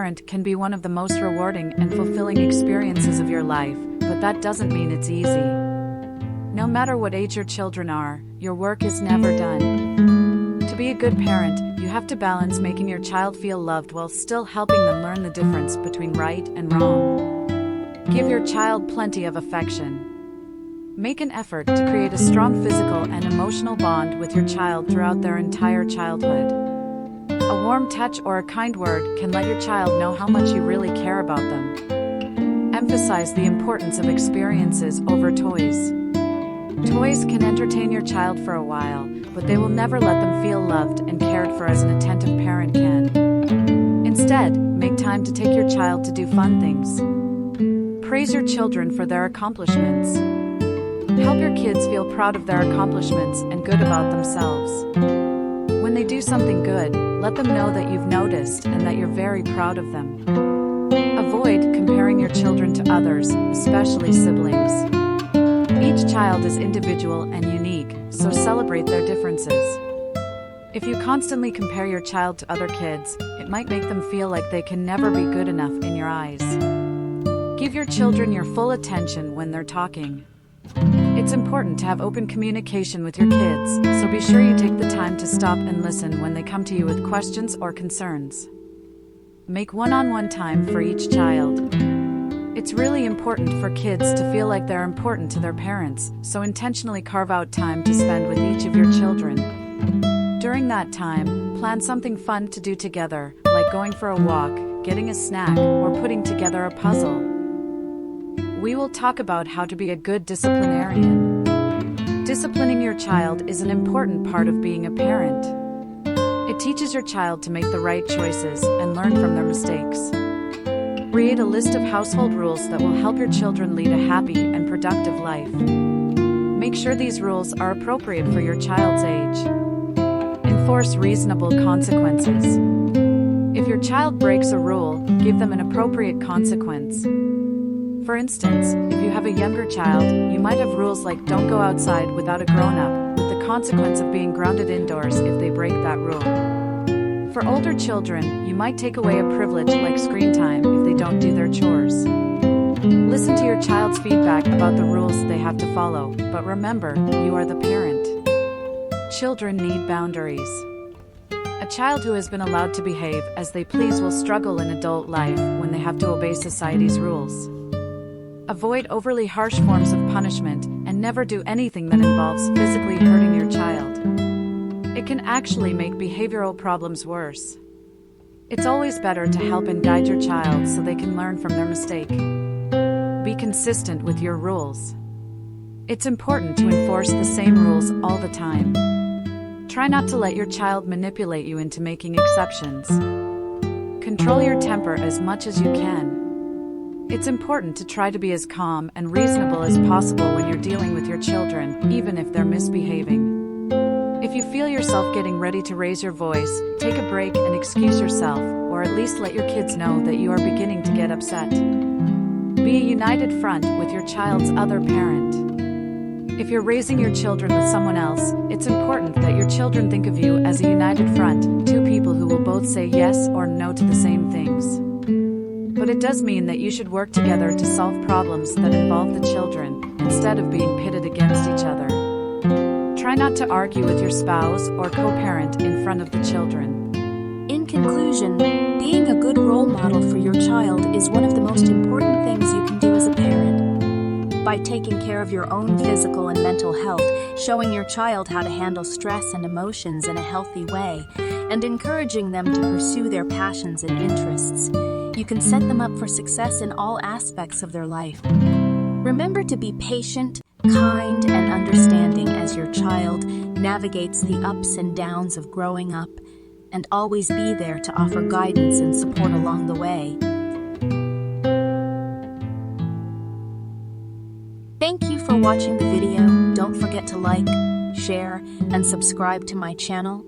parent can be one of the most rewarding and fulfilling experiences of your life, but that doesn't mean it's easy. No matter what age your children are, your work is never done. To be a good parent, you have to balance making your child feel loved while still helping them learn the difference between right and wrong. Give your child plenty of affection. Make an effort to create a strong physical and emotional bond with your child throughout their entire childhood. A warm touch or a kind word can let your child know how much you really care about them. Emphasize the importance of experiences over toys. Toys can entertain your child for a while, but they will never let them feel loved and cared for as an attentive parent can. Instead, make time to take your child to do fun things. Praise your children for their accomplishments. Help your kids feel proud of their accomplishments and good about themselves. When they do something good, let them know that you've noticed and that you're very proud of them. Avoid comparing your children to others, especially siblings. Each child is individual and unique, so celebrate their differences. If you constantly compare your child to other kids, it might make them feel like they can never be good enough in your eyes. Give your children your full attention when they're talking. It's important to have open communication with your kids, so be sure you take the time to stop and listen when they come to you with questions or concerns. Make one-on-one time for each child. It's really important for kids to feel like they're important to their parents, so intentionally carve out time to spend with each of your children. During that time, plan something fun to do together, like going for a walk, getting a snack, or putting together a puzzle. We will talk about how to be a good disciplinarian. Disciplining your child is an important part of being a parent. It teaches your child to make the right choices and learn from their mistakes. Create a list of household rules that will help your children lead a happy and productive life. Make sure these rules are appropriate for your child's age. Enforce reasonable consequences. If your child breaks a rule, give them an appropriate consequence. For instance, if you have a younger child, you might have rules like don't go outside without a grown-up, with the consequence of being grounded indoors if they break that rule. For older children, you might take away a privilege like screen time if they don't do their chores. Listen to your child's feedback about the rules they have to follow, but remember, you are the parent. Children need boundaries. A child who has been allowed to behave as they please will struggle in adult life when they have to obey society's rules. Avoid overly harsh forms of punishment and never do anything that involves physically hurting your child. It can actually make behavioral problems worse. It's always better to help and guide your child so they can learn from their mistake. Be consistent with your rules. It's important to enforce the same rules all the time. Try not to let your child manipulate you into making exceptions. Control your temper as much as you can. It's important to try to be as calm and reasonable as possible when you're dealing with your children, even if they're misbehaving. If you feel yourself getting ready to raise your voice, take a break and excuse yourself, or at least let your kids know that you are beginning to get upset. Be a united front with your child's other parent. If you're raising your children with someone else, it's important that your children think of you as a united front, two people who will both say yes or no to the same things. But it does mean that you should work together to solve problems that involve the children, instead of being pitted against each other. Try not to argue with your spouse or co-parent in front of the children. In conclusion, being a good role model for your child is one of the most important things you can do as a parent. By taking care of your own physical and mental health, showing your child how to handle stress and emotions in a healthy way, and encouraging them to pursue their passions and interests, you can set them up for success in all aspects of their life. Remember to be patient, kind, and understanding as your child navigates the ups and downs of growing up, and always be there to offer guidance and support along the way. Thank you for watching the video. Don't forget to like, share, and subscribe to my channel.